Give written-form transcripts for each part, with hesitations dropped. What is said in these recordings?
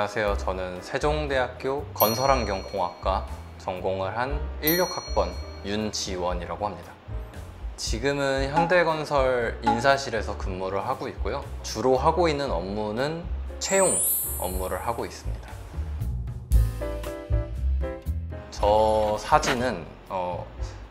안녕하세요. 저는 세종대학교 건설환경공학과 전공을 한 16학번 윤지원이라고 합니다. 지금은 현대건설 인사실에서 근무를 하고 있고요. 주로 하고 있는 업무는 채용 업무를 하고 있습니다. 저 사진은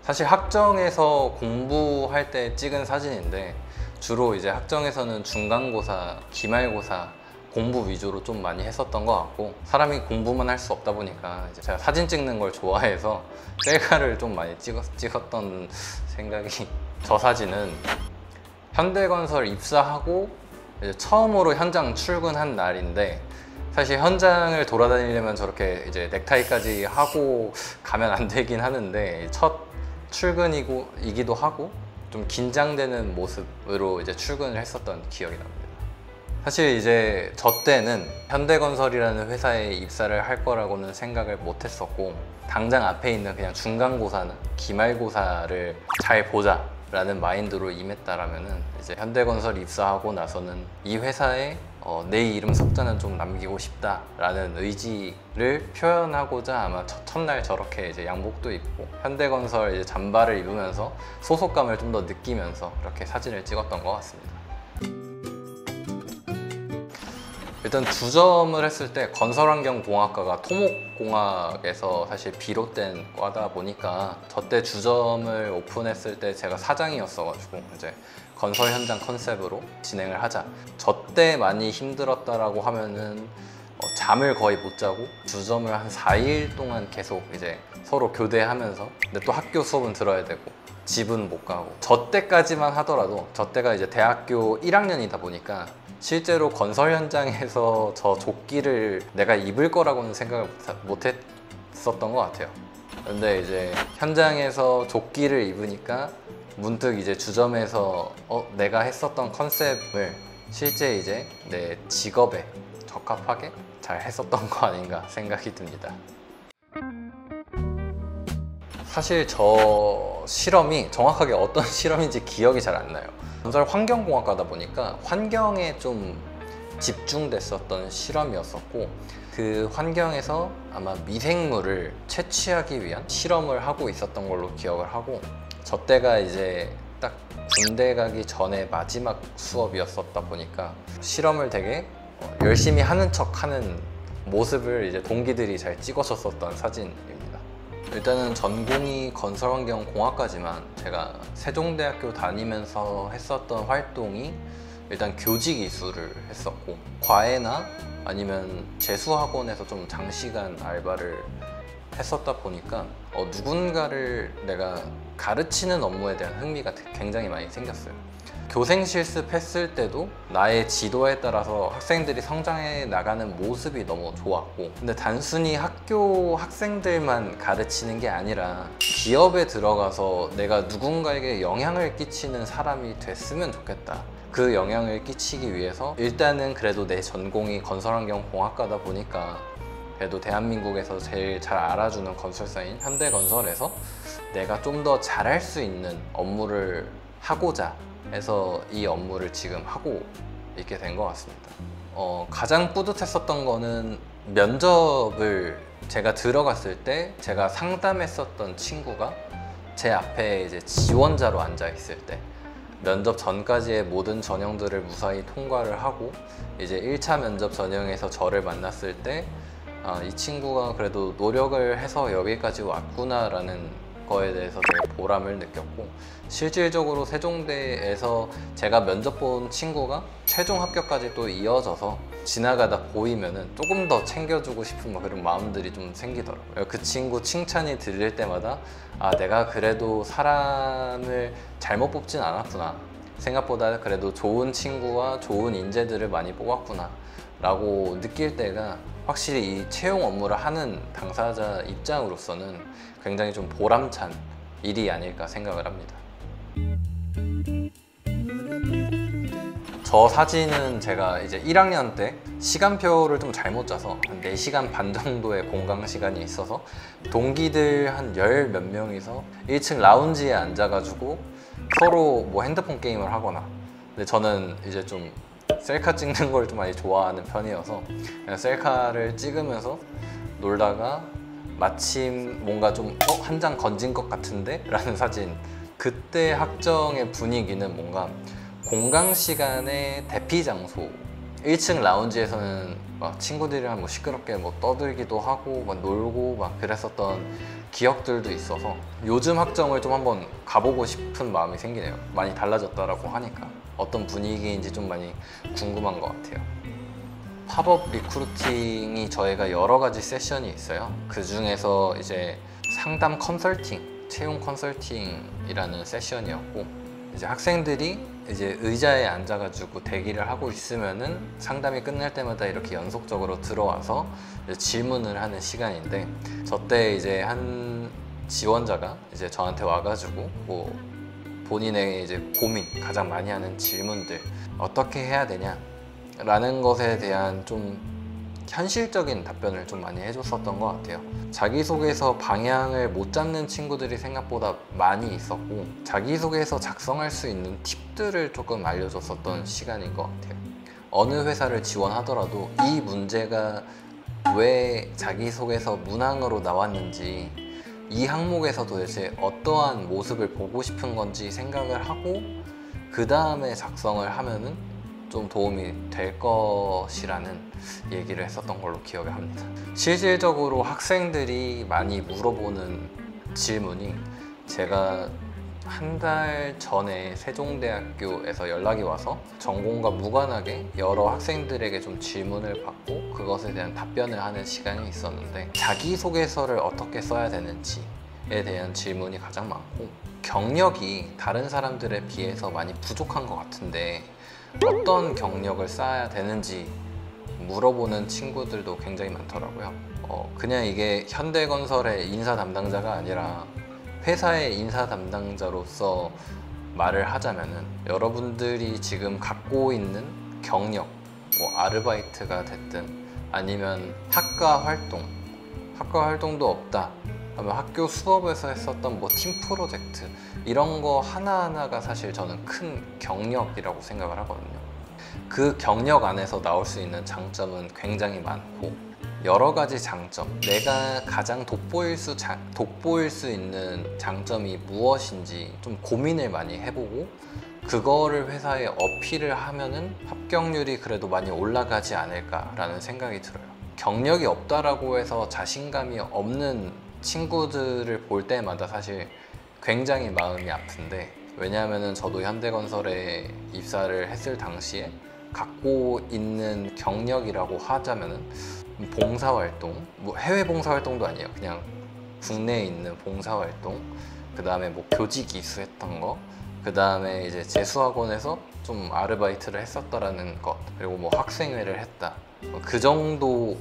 사실 학정에서 공부할 때 찍은 사진인데 주로 이제 학정에서는 중간고사, 기말고사 공부 위주로 좀 많이 했었던 것 같고, 사람이 공부만 할 수 없다 보니까 이제 제가 사진 찍는 걸 좋아해서 셀카를 좀 많이 찍었던 생각이. 저 사진은 현대건설 입사하고 이제 처음으로 현장 출근한 날인데, 사실 현장을 돌아다니려면 저렇게 이제 넥타이까지 하고 가면 안 되긴 하는데 첫 출근이기도 하고 좀 긴장되는 모습으로 이제 출근을 했었던 기억이 납니다. 사실 이제 저 때는 현대건설이라는 회사에 입사를 할 거라고는 생각을 못 했었고, 당장 앞에 있는 그냥 중간고사나 기말고사를 잘 보자 라는 마인드로 임했다라면은 이제 현대건설 입사하고 나서는 이 회사에 내 이름 석자는 좀 남기고 싶다라는 의지를 표현하고자 아마 첫날 저렇게 이제 양복도 입고 현대건설 이제 잠바를 입으면서 소속감을 좀 더 느끼면서 이렇게 사진을 찍었던 것 같습니다. 일단 주점을 했을 때 건설환경공학과가 토목공학에서 사실 비롯된 과다 보니까 저 때 주점을 오픈했을 때 제가 사장이었어가지고 이제 건설 현장 컨셉으로 진행을 하자. 저 때 많이 힘들었다라고 하면은 잠을 거의 못 자고 주점을 한 4일 동안 계속 이제 서로 교대하면서, 근데 또 학교 수업은 들어야 되고 집은 못 가고, 저 때까지만 하더라도 저 때가 이제 대학교 1학년이다 보니까 실제로 건설 현장에서 저 조끼를 내가 입을 거라고는 생각을 못 했었던 것 같아요. 근데 이제 현장에서 조끼를 입으니까 문득 이제 주점에서 내가 했었던 컨셉을 실제 이제 내 직업에 적합하게 잘 했었던 거 아닌가 생각이 듭니다. 사실 저 실험이 정확하게 어떤 실험인지 기억이 잘 안 나요. 건설 환경공학과다 보니까 환경에 좀 집중됐었던 실험이었었고, 그 환경에서 아마 미생물을 채취하기 위한 실험을 하고 있었던 걸로 기억을 하고, 저 때가 이제 딱 군대 가기 전에 마지막 수업이었었다 보니까 실험을 되게 열심히 하는 척 하는 모습을 이제 동기들이 잘 찍어줬었던 사진입니다. 일단은 전공이 건설환경공학과지만 제가 세종대학교 다니면서 했었던 활동이 일단 교직이수를 했었고, 과외나 아니면 재수학원에서 좀 장시간 알바를 했었다 보니까 누군가를 내가 가르치는 업무에 대한 흥미가 굉장히 많이 생겼어요. 교생 실습했을 때도 나의 지도에 따라서 학생들이 성장해 나가는 모습이 너무 좋았고, 근데 단순히 학교 학생들만 가르치는 게 아니라 기업에 들어가서 내가 누군가에게 영향을 끼치는 사람이 됐으면 좋겠다. 그 영향을 끼치기 위해서 일단은 그래도 내 전공이 건설환경공학과다 보니까 그래도 대한민국에서 제일 잘 알아주는 건설사인 현대건설에서 내가 좀 더 잘할 수 있는 업무를 하고자 해서 이 업무를 지금 하고 있게 된 것 같습니다. 가장 뿌듯했었던 거는 면접을 제가 들어갔을 때 제가 상담했었던 친구가 제 앞에 이제 지원자로 앉아 있을 때, 면접 전까지의 모든 전형들을 무사히 통과를 하고 이제 1차 면접 전형에서 저를 만났을 때 이 친구가 그래도 노력을 해서 여기까지 왔구나 라는 거에 대해서 되게 보람을 느꼈고, 실질적으로 세종대에서 제가 면접 본 친구가 최종 합격까지 또 이어져서 지나가다 보이면은 조금 더 챙겨주고 싶은 그런 마음들이 좀 생기더라고요. 그 친구 칭찬이 들릴 때마다 내가 그래도 사람을 잘못 뽑진 않았구나, 생각보다 그래도 좋은 친구와 좋은 인재들을 많이 뽑았구나 라고 느낄 때가 확실히 이 채용 업무를 하는 당사자 입장으로서는 굉장히 좀 보람찬 일이 아닐까 생각을 합니다. 저 사진은 제가 이제 1학년 때 시간표를 좀 잘못 짜서 한 4시간 반 정도의 공강 시간이 있어서 동기들 한 10 몇 명이서 1층 라운지에 앉아가지고 서로 뭐 핸드폰 게임을 하거나, 근데 저는 이제 좀 셀카 찍는 걸 좀 많이 좋아하는 편이어서 그냥 셀카를 찍으면서 놀다가 마침 뭔가 좀 한 장 건진 것 같은데? 라는 사진. 그때 학정의 분위기는 뭔가 공강 시간의 대피 장소, 1층 라운지에서는 막 친구들이랑 뭐 시끄럽게 뭐 떠들기도 하고 막 놀고 막 그랬었던 기억들도 있어서 요즘 학정을 좀 한번 가보고 싶은 마음이 생기네요. 많이 달라졌다라고 하니까 어떤 분위기인지 좀 많이 궁금한 것 같아요. 팝업 리크루팅이 저희가 여러 가지 세션이 있어요. 그 중에서 이제 상담 컨설팅, 채용 컨설팅이라는 세션이었고, 이제 학생들이 이제 의자에 앉아가지고 대기를 하고 있으면은 상담이 끝날 때마다 이렇게 연속적으로 들어와서 질문을 하는 시간인데, 저 때 이제 한 지원자가 이제 저한테 와가지고 뭐 본인의 이제 고민, 가장 많이 하는 질문들, 어떻게 해야 되냐 라는 것에 대한 좀 현실적인 답변을 좀 많이 해줬었던 것 같아요. 자기소개서 방향을 못 잡는 친구들이 생각보다 많이 있었고, 자기소개서 작성할 수 있는 팁들을 조금 알려줬었던 시간인 것 같아요. 어느 회사를 지원하더라도 이 문제가 왜 자기소개서 문항으로 나왔는지, 이 항목에서 도대체 어떠한 모습을 보고 싶은 건지 생각을 하고 그 다음에 작성을 하면은 좀 도움이 될 것이라는 얘기를 했었던 걸로 기억을 합니다. 실질적으로 학생들이 많이 물어보는 질문이, 제가 한 달 전에 세종대학교에서 연락이 와서 전공과 무관하게 여러 학생들에게 좀 질문을 받고 그것에 대한 답변을 하는 시간이 있었는데, 자기소개서를 어떻게 써야 되는지에 대한 질문이 가장 많고, 경력이 다른 사람들에 비해서 많이 부족한 것 같은데 어떤 경력을 쌓아야 되는지 물어보는 친구들도 굉장히 많더라고요. 그냥 이게 현대건설의 인사 담당자가 아니라 회사의 인사 담당자로서 말을 하자면은, 여러분들이 지금 갖고 있는 경력, 뭐 아르바이트가 됐든 아니면 학과 활동도 없다 하면 학교 수업에서 했었던 뭐 팀 프로젝트, 이런 거 하나하나가 사실 저는 큰 경력이라고 생각을 하거든요. 그 경력 안에서 나올 수 있는 장점은 굉장히 많고, 여러 가지 장점, 내가 가장 돋보일 수 있는 장점이 무엇인지 좀 고민을 많이 해보고, 그거를 회사에 어필을 하면은 합격률이 그래도 많이 올라가지 않을까라는 생각이 들어요. 경력이 없다라고 해서 자신감이 없는 친구들을 볼 때마다 사실 굉장히 마음이 아픈데, 왜냐하면 저도 현대건설에 입사를 했을 당시에 갖고 있는 경력이라고 하자면은 봉사활동, 뭐 해외 봉사활동도 아니에요. 그냥 국내에 있는 봉사활동, 그 다음에 뭐 교직 이수했던 거, 그 다음에 이제 재수학원에서 좀 아르바이트를 했었다라는 것, 그리고 뭐 학생회를 했다, 그 정도로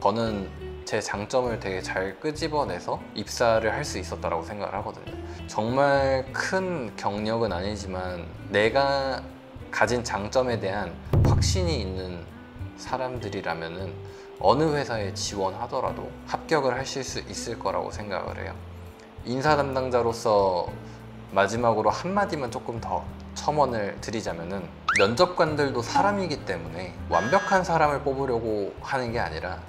저는 제 장점을 되게 잘 끄집어내서 입사를 할 수 있었다라고 생각을 하거든요. 정말 큰 경력은 아니지만 내가 가진 장점에 대한 확신이 있는 사람들이라면은 어느 회사에 지원하더라도 합격을 하실 수 있을 거라고 생각을 해요. 인사 담당자로서 마지막으로 한마디만 조금 더 첨언을 드리자면은, 면접관들도 사람이기 때문에 완벽한 사람을 뽑으려고 하는 게 아니라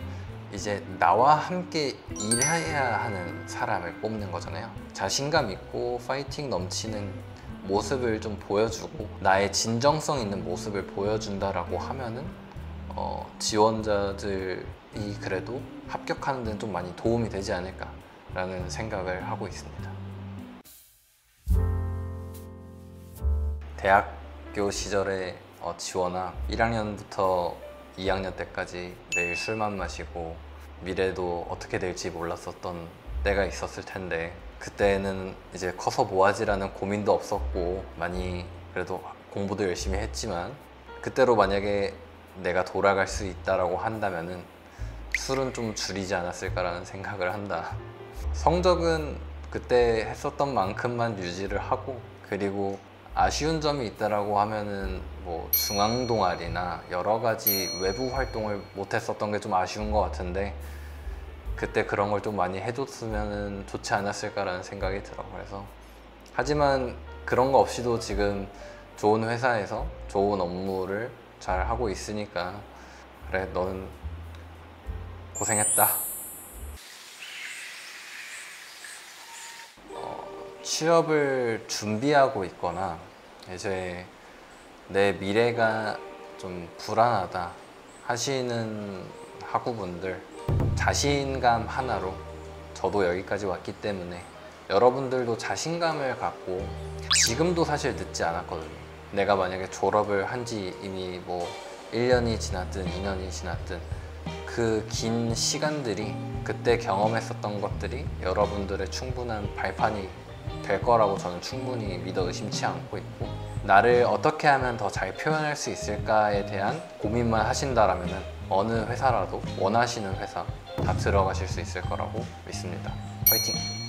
이제 나와 함께 일해야 하는 사람을 뽑는 거잖아요. 자신감 있고 파이팅 넘치는 모습을 좀 보여주고 나의 진정성 있는 모습을 보여준다라고 하면은 지원자들이 그래도 합격하는 데는 좀 많이 도움이 되지 않을까라는 생각을 하고 있습니다. 대학교 시절에 지원아 1학년부터 2학년 때까지 매일 술만 마시고 미래도 어떻게 될지 몰랐었던 때가 있었을 텐데, 그때는 이제 커서 뭐하지라는 고민도 없었고 많이 그래도 공부도 열심히 했지만, 그때로 만약에 내가 돌아갈 수 있다라고 한다면은 술은 좀 줄이지 않았을까라는 생각을 한다. 성적은 그때 했었던 만큼만 유지를 하고, 그리고 아쉬운 점이 있다라고 하면은 뭐 중앙 동아리나 여러 가지 외부 활동을 못 했었던 게 좀 아쉬운 것 같은데, 그때 그런 걸 좀 많이 해줬으면 좋지 않았을까라는 생각이 들어. 그래서 하지만 그런 거 없이도 지금 좋은 회사에서 좋은 업무를 잘 하고 있으니까 그래, 너는 고생했다. 취업을 준비하고 있거나 이제 내 미래가 좀 불안하다 하시는 학우분들, 자신감 하나로 저도 여기까지 왔기 때문에 여러분들도 자신감을 갖고, 지금도 사실 늦지 않았거든요. 내가 만약에 졸업을 한 지 이미 뭐 1년이 지났든 2년이 지났든 그 긴 시간들이, 그때 경험했었던 것들이 여러분들의 충분한 발판이 될 거라고 저는 충분히 믿어 의심치 않고 있고, 나를 어떻게 하면 더 잘 표현할 수 있을까에 대한 고민만 하신다라면 어느 회사라도 원하시는 회사 다 들어가실 수 있을 거라고 믿습니다. 화이팅!